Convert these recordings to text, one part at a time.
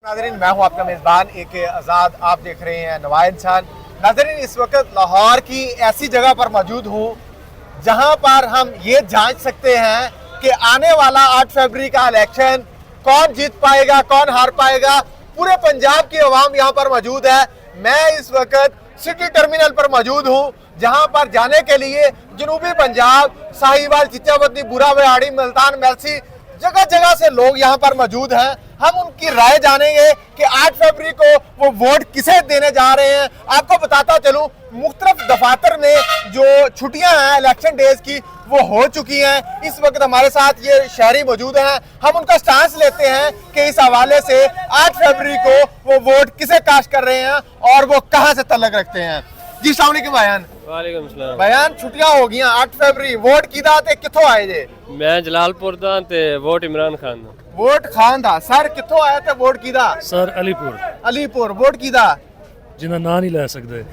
नाज़रीन, मैं हूं आपका मेज़बान AK आज़ाद। आप देख रहे हैं नवा इंसान। नाज़रीन, इस वक्त लाहौर की ऐसी जगह पर मौजूद हूं जहां पर हम ये जांच सकते हैं कि आने वाला 8 फरवरी का इलेक्शन कौन जीत पाएगा, कौन हार पाएगा। पूरे पंजाब की आवाम यहाँ पर मौजूद है। मैं इस वक्त सिटी टर्मिनल पर मौजूद हूँ जहाँ पर जाने के लिए जनूबी पंजाब, साहिवाल, चिचावती, बुरा बयाड़ी, मुल्तान, मेलसी, जगह जगह से लोग यहाँ पर मौजूद हैं। हम उनकी राय जानेंगे कि 8 फरवरी को वो वोट किसे देने जा रहे हैं। आपको बताता चलूं, मुख्तलिफ दफातर में जो छुट्टियां हैं इलेक्शन डेज की वो हो चुकी हैं। इस वक्त हमारे साथ ये शहरी मौजूद हैं। हम उनका स्टांस लेते हैं कि इस हवाले से 8 फरवरी को वो वोट किसे कास्ट कर रहे हैं और वो कहाँ से तल्लक रखते हैं। जी अस्सलाम वालेकुम बयान। वालेकुम सलाम। बयान, छुट्टियां हो गई 8 फरवरी, वोट किदा ते कित्थों आए जे? मैं जलालपुर दा ते वोट इमरान खान दा। वोट खान दा। सर कित्थों आया ते वोट किदा? सर अलीपुर। अलीपुर। वोट किदा? जिन्ना ना नहीं लै सकते।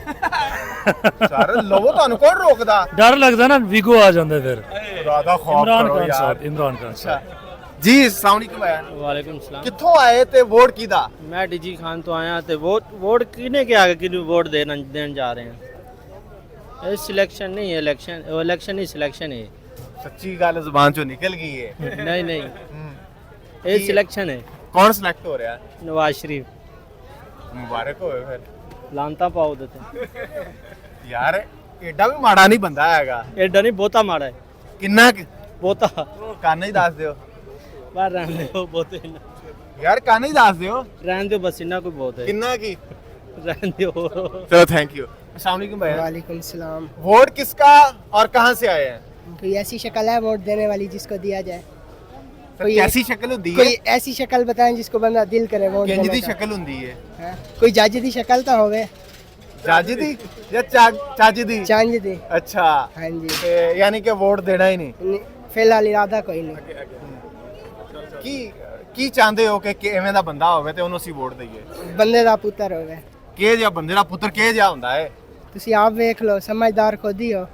सर लवो ਤੁਹਾਨੂੰ ਕੌਣ ਰੋਕਦਾ? डर लगदा ना वीगो आ जांदे फिर। ਜ਼ਿਆਦਾ ਖੌਫ इमरान ਕਰੋ खान ਯਾਰ। साहब, इमरान खान साहब। जी अस्सलाम वालेकुम बयान। वालेकुम सलाम। कित्थों आए ते वोट किदा? मैं डीजी खान तो आया ते वोट किने के आगे किने वोट देने जा रहे हैं। ये सिलेक्शन नहीं है, इलेक्शन नहीं, सिलेक्शन है। सच्ची गल जुबान चो निकल गई है। नहीं नहीं, ये सिलेक्शन है। कौन सिलेक्ट हो रहा है? नवाज शरीफ। मुबारक हो फिर। लानता पाओ देते यार एडा भी माड़ा नहीं बंदा हैगा। एडा नहीं, बहुता माड़ा है। किन्ना बहुता कान ही दस दियो बाहर रहने दो, बहुते यार, कान ही दस दियो। रहने दो बस, इन्ना कोई बहुत है। किन्ना की? रहने दो। चलो थैंक यू। अस्सलाम वालेकुम भैया। वालेकुम सलाम। वोट किसका और कहां से आए हैं? कोई ऐसी शक्ल है वोट देने वाली जिसको दिया जाए? कोई कैसी शक्ल होती है? कोई ऐसी शक्ल बताएं जिसको बंदा दिल करे वोट किंज देने दी का। शक्ल होती है? हाँ? कोई जज दी शक्ल तो होवे। जज दी या चाची दी? चांज दी। अच्छा, हाँ जी। ते यानी कि वोट देना ही नहीं। फिलहाल इरादा कोई नहीं। ਕੀ ਚਾਹੁੰਦੇ ਹੋ ਕਿ ਐਵੇਂ ਦਾ ਬੰਦਾ ਹੋਵੇ ਤੇ ਉਹਨੂੰ ਅਸੀਂ ਵੋਟ ਦਈਏ? ਬੰਦੇ ਦਾ ਪੁੱਤਰ ਹੋਵੇ। ਕਿਹ ਜਿਹਾ ਬੰਦੇ ਦਾ ਪੁੱਤਰ ਕਿਹ ਜਿਹਾ ਹੁੰਦਾ ਹੈ? ਤੁਸੀਂ ਆਪ ਵੇਖ ਲਓ, ਸਮਝਦਾਰ ਖੁਦ ਹੀ ਹੋ।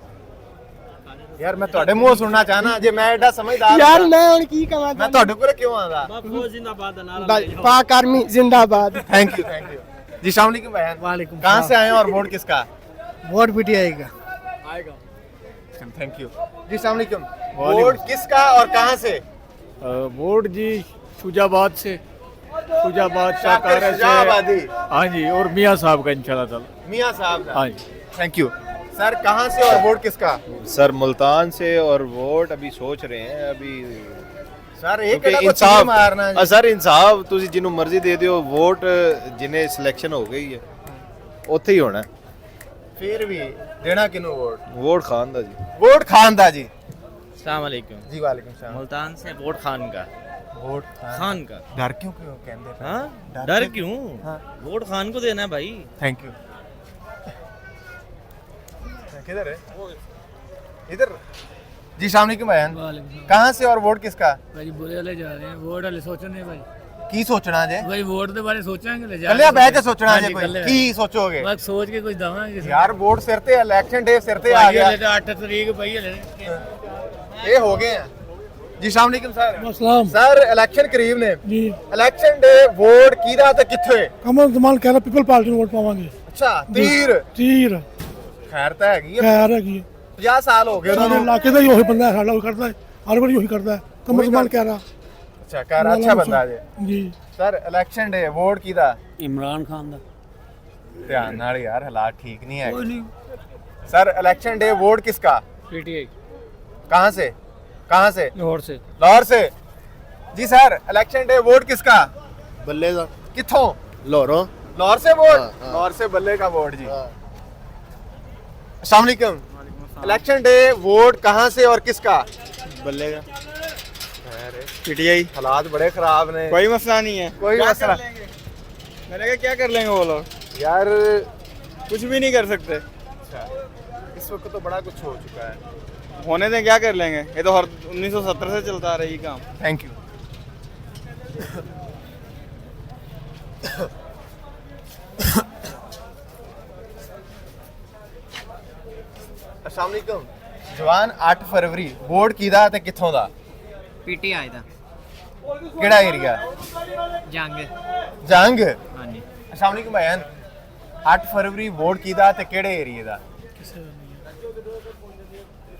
ਯਾਰ ਮੈਂ ਤੁਹਾਡੇ ਮੂੰਹੋਂ ਸੁਣਨਾ ਚਾਹਨਾ, ਜੇ ਮੈਂ ਐਡਾ ਸਮਝਦਾਰ ਯਾਰ ਮੈਂ ਹੁਣ ਕੀ ਕਹਾਂ? ਮੈਂ ਤੁਹਾਡੇ ਕੋਲ ਕਿਉਂ ਆਂਦਾ? जिंदाबाद नारा पाक आर्मी जिंदाबाद। थैंक यू जी। अस्सलाम वालेकुम बहन। वालेकुम कहाँ से आए हैं और वोट किसका? वोट भी आएगा। थैंक यू जी। अस्सलाम वालेकुम। वोट किसका और कहाँ से? वोट जी शुजाबाद से, शुजाबाद शातिर शुजाबादी। हाँ जी, और मियाँ साहब का इंशाल्लाह ताला। मियाँ साहब का। हाँ जी। Thank you sir. कहाँ से और वोट किसका? सर मुल्तान से, और वोट अभी सोच रहे हैं अभी सर एक क्योंकि इंसाफ मारना जी। सर इंसाफ ਤੁਸੀਂ ਜਿਹਨੂੰ ਮਰਜ਼ੀ ਦੇ ਦਿਓ, ਵੋਟ ਜਿਹਨੇ ਸਿਲੈਕਸ਼ਨ ਹੋ ਗਈ ਹੈ ਉੱਥੇ ਹੀ ਹੋਣਾ। फिर भी देना किन्नू वोट? ਵੋਟ ਖਾਨ ਦਾ ਜੀ। वोट खान दा जी। अस्सलाम वालेकुम। जी वालेकुम सलाम। मुल्तान से वोट खान का। वोट खान का। डर क्यों क्यों कहते हैं? हाँ, डर क्यों? हाँ। वोट खान को देना है भाई। Thank you. किधर है? इधर जी। अस्सलाम वालेकुम बयान। कहाँ से और वोट किसका? भाई बुरे वाले जा रहे हैं, वोट वाले सोचने भाई। की सोचना जे? भाई वोट के बारे सोचांगे ले कल्ले बैठ के सोचना जे कोई की सोचोगे? बस सोच के कुछ दवांगे यार वोट सिर ते, इलेक्शन डे सिर ते आ गया। 8 तारीख भाई ये हो गए हैं जी। अस्सलाम वालेकुम सर। सलाम सर इलेक्शन करीब ने, जी। इलेक्शन डे वोट किदा ते किथे? कमल जमाल कह रहा पीपल पार्टी ਨੂੰ ਵੋਟ ਪਾਵਾਂਗੇ। अच्छा तीर ਤੀਰ खैर तो हैगी है। ਖੈਰ ਹੈਗੀ। 50 साल हो गए ਸਾਡੇ उन्होंने। ਇਲਾਕੇ ਦਾ ਹੀ ਉਹੀ ਬੰਦਾ ਹੈ, ਸਾਡਾ ਉਹੀ ਕਰਦਾ ਹੈ, ਹਰ ਵਾਰੀ ਉਹੀ ਕਰਦਾ ਹੈ। ਕਮਲ ਜਮਾਲ ਕਹਿ ਰਹਾ। अच्छा कर अच्छा बंदा जे। ਜੀ। सर इलेक्शन डे वोट किदा? इमरान खान दा। ध्यान नाल यार, हालात ठीक नहीं है। सर इलेक्शन डे वोट किसका? पीटीआई। कहाँ से? कहाँ से? लाहौर से। लाहौर से जी। सर इलेक्शन डे वोट किसका? ਬੱਲੇ ਦਾ किथों? ਲਾਹੌਰੋਂ। लाहौर से वोट? हाँ, हाँ। लाहौर से बल्ले का वोट जी। अस्सलाम वालेकुम। इलेक्शन डे वोट कहाँ से और किसका? बल्ले का पीटीआई। हालात बड़े खराब ने। कोई मसला नहीं है। कोई मसला मैंने कहा क्या कर लेंगे वो लोग, यार। कुछ भी नहीं कर सकते। इस वक्त तो बड़ा कुछ हो चुका है। होने दें, क्या कर लेंगे, ये तो हर 1970 से चलता आ रही काम। Thank you. अस्सलाम वालेकुम। जवान 8 फरवरी वोट किदा ते कित्थों दा? पीटीआई दा। केड़ा एरिया? ਜੰਗ ਅਸਲਾਮ ਅਲੈਕੁਮ ਭਾਈਆਂ 8 ਫਰਵਰੀ ਵੋਟ ਕਿਹਦਾ ਤੇ ਕਿਹੜੇ ਏਰੀਏ ਦਾ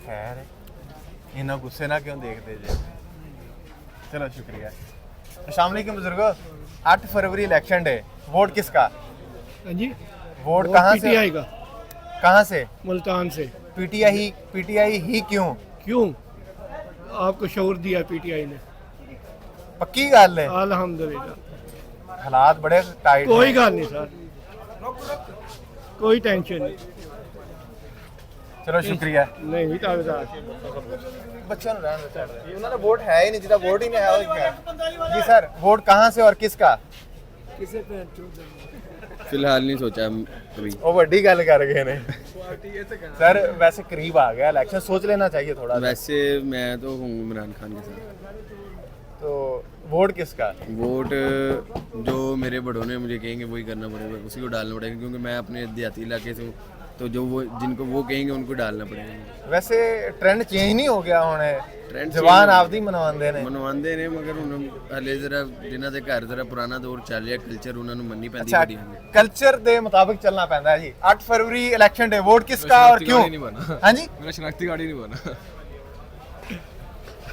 ਖੈਰ ਹੈ ਇਹਨਾਂ ਗੁੱਸੇ ਨਾਲ ਕਿਉਂ ਦੇਖਦੇ ਜੇ ਚਲੋ ਸ਼ੁਕਰੀਆ अस्सलाम वालेकुम बुजुर्गो 8 फरवरी इलेक्शन डे वोट किसका हाँ जी वोट कहाँ से पीटीआई का कहाँ से मुल्तान से पीटीआई ही क्यों क्यों आपको शऊर दिया पीटीआई ने पक्की गल है अल्हम्दुलिल्लाह हालात बड़े टाइट कोई गल नहीं सर कोई टेंशन नहीं चलो शुक्रिया नहीं ताबेदार बच्चों ने रहने दो उन्होंने वोट है ही नहीं जिसका वोट ही नहीं है वो क्या जी सर वोट कहाँ से और किसका फिलहाल नहीं सोचा कभी वो बड़ी गल कर गए ने सर वैसे करीब आ गया इलेक्शन सोच लेना चाहिए थोड़ा सा। वैसे मैं तो हूँ इमरान खान के साथ तो वोट किसका वोट जो मेरे बड़ों ने मुझे कहेंगे वही करना पड़ेगा उसी को डालना पड़ेगा क्योंकि मैं अपने देहाती इलाके से हूँ तो जो वो जिनको वो कहेंगे उनको डालना पड़ेगा वैसे ट्रेंड चेंज नहीं हो गया हुण ट्रेंड जवान आपदी मनवांदे ने मनवाਉਂਦੇ ਨੇ ਮਗਰ ਹੁਣ ਹਲੇ ਜ਼ਰਾ ਜਿਨ੍ਹਾਂ ਦੇ ਘਰ ਜ਼ਰਾ ਪੁਰਾਣਾ ਦੌਰ ਚੱਲ ਰਿਹਾ ਕਲਚਰ ਉਹਨਾਂ ਨੂੰ ਮੰਨੀ ਪੈਂਦੀ अच्छा ਵੱਡੀਆਂ ਦੀ कल्चर दे मुताबिक चलना पैंदा है जी 8 फरवरी इलेक्शन डे वोट किसका और क्यों हां जी ਮੇਰਾ ਸ਼ਨਾਖਤੀ ਕਾਰਡ ਹੀ ਨਹੀਂ ਬਣਾ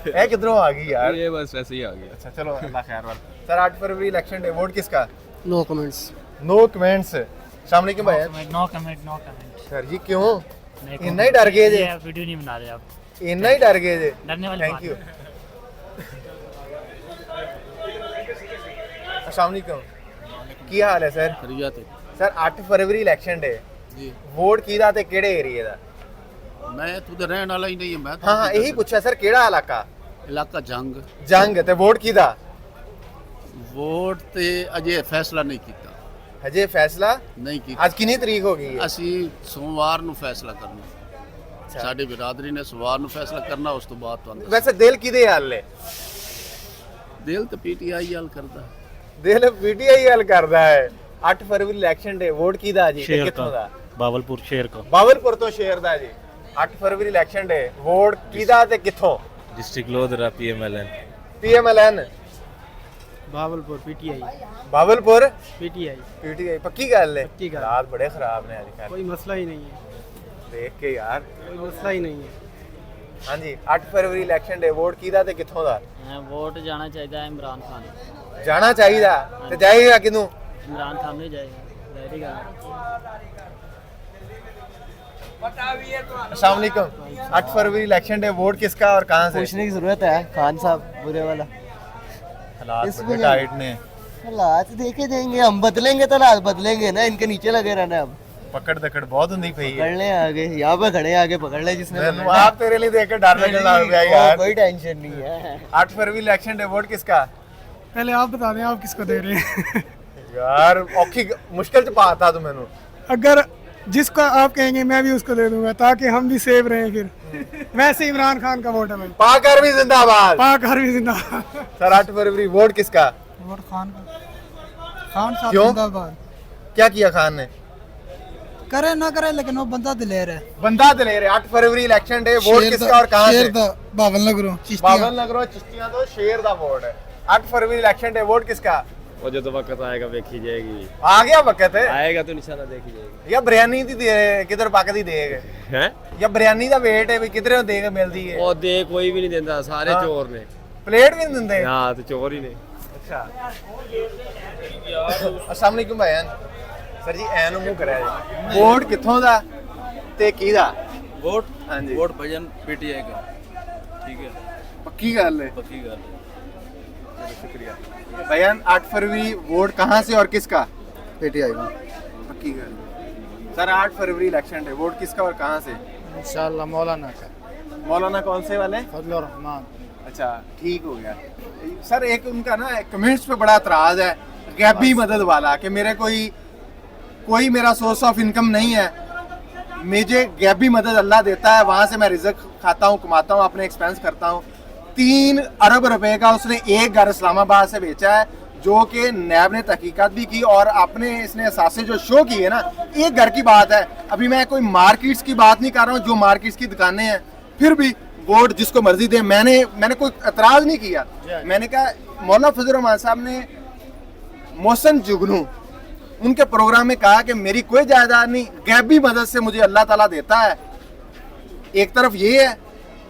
ये किधरों आ गई यार ਇਹ ਬਸ ਵੈਸੇ ਹੀ ਆ ਗਿਆ अच्छा चलो अल्लाह खैर वाल सर 8 फरवरी इलेक्शन डे वोट किसका नो कमेंट्स नो कमेंट्स अस्सलाम वालेकुम भाई नो कमेंट सर जी क्यों इतना ही डर गए जे वीडियो नहीं बना रहे आप इतना ही डर गए जे डरने वाली थैंक यू अस्सलाम वालेकुम ਕੀ ਹਾਲ ਹੈ ਸਰ ਸਰ 8 ਫਰਵਰੀ ਇਲੈਕਸ਼ਨ ਡੇ ਜੀ ਵੋਟ ਕਿਹਦਾ ਤੇ ਕਿਹੜੇ ਏਰੀਏ ਦਾ ਮੈਂ ਇੱਥੋਂ ਦਾ ਰਹਿਣ ਵਾਲਾ ਹੀ ਨਹੀਂ ਹਾਂ ਮੈਂ ਹਾਂ ਹਾਂ ਇਹੀ ਪੁੱਛਿਆ ਸਰ ਕਿਹੜਾ ਇਲਾਕਾ ਇਲਾਕਾ ਜੰਗ ਤੇ ਵੋਟ ਕਿਹਦਾ ਵੋਟ ਤੇ ਅਜੇ ਫੈਸਲਾ ਨਹੀਂ ਕੀਤਾ ਹਜੇ ਫੈਸਲਾ ਨਹੀਂ ਕੀਤਾ ਅੱਜ ਕਿੰਨੀ ਤਰੀਕ ਹੋ ਗਈ ਹੈ ਅਸੀਂ ਸੋਮਵਾਰ ਨੂੰ ਫੈਸਲਾ ਕਰਨਾ ਸਾਡੀ ਬਰਾਦਰੀ ਨੇ ਸੋਮਵਾਰ ਨੂੰ ਫੈਸਲਾ ਕਰਨਾ ਉਸ ਤੋਂ ਬਾਅਦ ਤੁਹਾਨੂੰ ਵੈਸੇ ਦਿਲ ਕਿਹਦੇ ਹਾਲ ਨੇ ਦਿਲ ਤੇ ਪੀਟੀਆਈ ਹਾਲ ਕਰਦਾ ਦਿਲ ਪੀਟੀਆਈ ਹਾਲ ਕਰਦਾ ਹੈ 8 ਫਰਵਰੀ ਇਲੈਕਸ਼ਨ ਡੇ ਵੋਟ ਕਿਹਦਾ ਜੀ ਤੇ ਕਿੱਥੋਂ ਦਾ बावलपुर शेर का ਬਾਵਲਪੁਰ ਤੋਂ ਸ਼ੇਰ ਦਾ ਜੀ 8 ਫਰਵਰੀ ਇਲੈਕਸ਼ਨ ਡੇ ਵੋਟ ਕਿਹਦਾ ਤੇ ਕਿੱਥੋਂ district Lodhra PMLN PMLN Bahawalpur PTI Bahawalpur PTI PTI ਪੱਕੀ ਗੱਲ ਹੈ ਪੱਕੀ ਗੱਲ। ਹਾਲਾਤ ਬੜੇ ਖਰਾਬ ਨੇ ਅੱਜ ਕੱਲ੍ਹ कोई मसला ही नहीं है ਦੇਖ ਕੇ ਯਾਰ कोई मसला ही नहीं है ਹਾਂਜੀ 8 ਫਰਵਰੀ ਇਲੈਕਸ਼ਨ ਡੇ ਵੋਟ ਕਿਹਦਾ ਤੇ ਕਿੱਥੋਂ ਦਾ वोट जाना चाहिए इमरान खान ਜਾਣਾ ਚਾਹੀਦਾ ਤੇ ਜਾਏਗਾ ਕਿਨੂੰ इमरान खान नहीं जाएगा जाहिर गल अस्सलाम वालेकुम 8 फरवरी इलेक्शन डे वोट किसका और कहां से पूछने की जरूरत है खान साहब बुरे वाला हालात बड़े टाइट ने हालात देखे देंगे हम बदलेंगे तो हालात बदलेंगे ना इनके नीचे लगे रहना अब पकड़ दकड़ बहुत हुंदी पई है पकड़ ले आगे यहाँ पे खड़े आगे पकड़ ले जिसने मैनू आप तेरे लिए देख के डर लगने लग गया यार कोई टेंशन नहीं है 8 फरवरी इलेक्शन डे वोट किसका पहले आप बता दें आप किसको दे रहे हैं यार औखी मुश्किल च पाता तू मैनू अगर जिसको आप कहेंगे मैं भी उसको दे दूंगा ताकि हम भी सेव रहें फिर वैसे इमरान खान का वोट है भाई पाक आर्मी जिंदाबाद पाक हर भी जिंदाबाद सर 8 फरवरी वोट किसका वोट खान का खान साहब क्यों? जिंदाबाद क्या किया खान ने करे ना करे लेकिन वो बंदा दिलेर है बंदा दिलेर है 8 फरवरी इलेक्शन डे वोट किसका और कहां से बावल नगरों बावन नगरों चिश्तियां तो शेर दा वोट है 8 फरवरी इलेक्शन डे वोट किसका ਉਹ ਜਦੋਂ ਵਕਤ ਆਏਗਾ ਵੇਖੀ ਜਾਏਗੀ आ गया वक्त है ਆਏਗਾ ਤਾਂ ਨਿਸ਼ਾਨਾ ਦੇਖੀ ਜਾਏਗੀ या बिरयानी दी किधर पकदी देग ਹੈ या बिरयानी दा वेट है भी किधरों देग मिलदी है ਉਹ ਦੇ ਕੋਈ ਵੀ ਨਹੀਂ ਦਿੰਦਾ ਸਾਰੇ ਹਾਂ। ਚੋਰ ਨੇ प्लेट भी नहीं दिंदे ਹਾਂ ਤੇ ਚੋਰ ਹੀ ਨੇ अच्छा अस्सलाम वालेकुम भाईजान सर जी ऐन मुंह करया जी वोट कित्थों दा ते किहदा ਵੋਟ हां जी ਵੋਟ ਭਜਨ ਪੀਟੀਆਈ का ठीक है पक्की गल है पक्की गल है शुक्रिया भाईजान 8 फरवरी वोट कहां से और किसका पीटीआई पक्की गल सर 8 फरवरी इलेक्शन डे वोट किसका और कहां से इंशाल्लाह मौलाना का मौलाना कौन से वाले फजल रहमान अच्छा ठीक हो गया सर एक उनका ना कमेंट्स पे बड़ा एतराज है गैबी मदद वाला कि मेरे कोई मेरा सोर्स ऑफ इनकम नहीं है मुझे गैबी मदद अल्लाह देता है वहाँ से मैं रिजक खाता हूँ कमाता हूँ अपने एक्सपेंस करता हूँ 3 अरब रुपए का उसने एक घर इस्लामाबाद से बेचा है जो कि नैब ने तहकीकात भी की और अपने इसने असासे जो शो किए ना एक घर की बात है अभी मैं कोई मार्केट्स की बात नहीं कर रहा हूँ जो मार्केट्स की दुकानें हैं फिर भी वोट जिसको मर्जी दे मैंने कोई एतराज़ नहीं किया मैंने कहा मौलाना फजल रहमान साहब ने मोहसिन जुगनू, उनके प्रोग्राम में कहा कि मेरी कोई जायदाद नहीं, गैबी मदद से मुझे अल्लाह ताला देता है। एक तरफ ये है,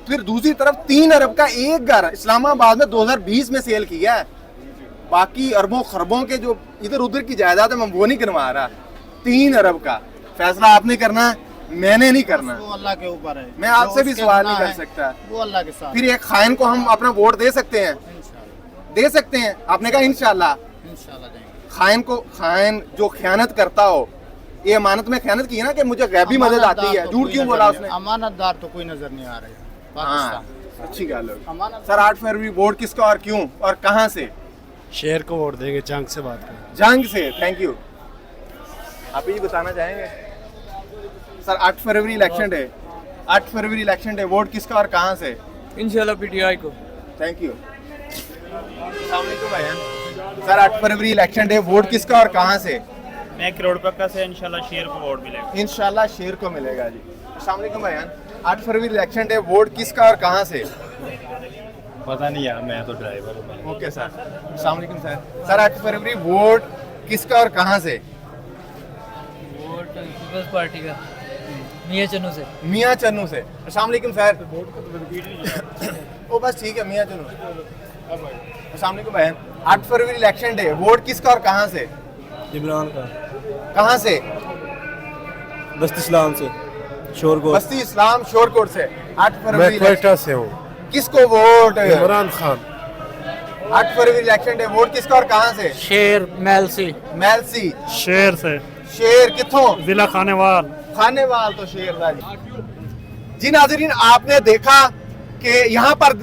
फिर दूसरी तरफ 3 अरब का एक घर इस्लामाबाद में 2020 में सेल किया है। बाकी अरबों खरबों के जो इधर उधर की जायदाद है मैं वो नहीं करवा रहा। 3 अरब का फैसला आपने करना है, मैंने नहीं करना। वो अल्लाह के ऊपर है, मैं आपसे भी सवाल नहीं कर सकता। वो अल्लाह के साथ। फिर एक खाइन को हम अपना वोट दे सकते हैं? दे सकते हैं। आपने कहा इंशाल्लाह। इंशाल्लाह देंगे। खाइन जो खयानत करता हो, ये अमानत में खयानत की है ना कि मुझे गैबी मदद आती है, झूठ क्यों बोला उसने? अमानतदार तो कोई नजर नहीं आ रहा है हाँ, पाकिस्तान। अच्छी गल है सर। 8 फरवरी वोट किसका और क्यों और कहां से? शेर को वोट देंगे, जंग से बात करें। जंग से। Thank you. आप ये बताना चाहेंगे सर? 8 फरवरी इलेक्शन डे, 8 फरवरी इलेक्शन डे, वोट किसका और कहां से? इंशाल्लाह पीटीआई को। Thank you. अस्सलाम वालेकुम भाईजान। सर 8 फरवरी इलेक्शन डे, वोट किसका और कहां से? मैं करोड़ पक्का से इंशाल्लाह शेर को वोट मिलेगा। इंशाल्लाह शेर को मिलेगा जी। अस्सलाम वालेकुम भाईजान। 8 फरवरी इलेक्शन डे, वोट किसका और कहां से? पता नहीं यार, मैं तो ड्राइवर हूँ। Okay sir. अस्सलाम वालेकुम सर। सर 8 फरवरी वोट किसका और कहां से? वोट पीपल्स पार्टी का, मियाँ चन्नू से। मियाँ चन्नू से। अस्सलाम वालेकुम सर। ओ बस ठीक है, मियाँ चन्नू। अस्सलाम वालेकुम बहन। 8 फरवरी इलेक्शन डे, वोट किसका और कहां से? इमरान का। कहां से? बस्ती इस्लाम से, शोरगोल। बस्ती इस्लाम शोरकोट से। 8 फरवरी क्वेटा से हूँ। किसको वोट? इमरान खान। 8 फरवरी इलेक्शन डे, वोट किसका और कहां से? शेर मेलसी। मेलसी। शेर से। शेर किथों? जिला खानेवाल। खानेवाल तो शेर था जी। जी नाजरीन, आपने देखा कि यहाँ पर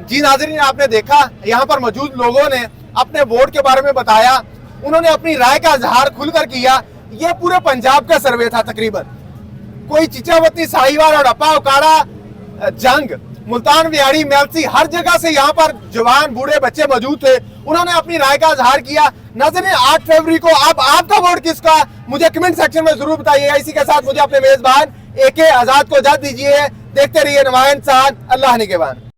जी नाजरीन, आपने देखा यहाँ पर मौजूद लोगों ने अपने वोट के बारे में बताया। उन्होंने अपनी राय का इजहार खुलकर किया। ये पूरे पंजाब का सर्वे था तकरीबन। कोई चिचावती, साहिवाल और अप्पा उकाड़ा, जंग, मुल्तान, विहाड़ी, मेलसी, हर जगह से यहाँ पर जवान बूढ़े बच्चे मौजूद थे। उन्होंने अपनी राय का इजहार किया। नाज़रीन, 8 फरवरी को अब आपका वोट किसका, मुझे कमेंट सेक्शन में जरूर बताइएगा। इसी के साथ मुझे अपने मेजबान AK आजाद को इजाजत दीजिए। देखते रहिए नुमाइंद इंसान। अल्लाह निगहबान।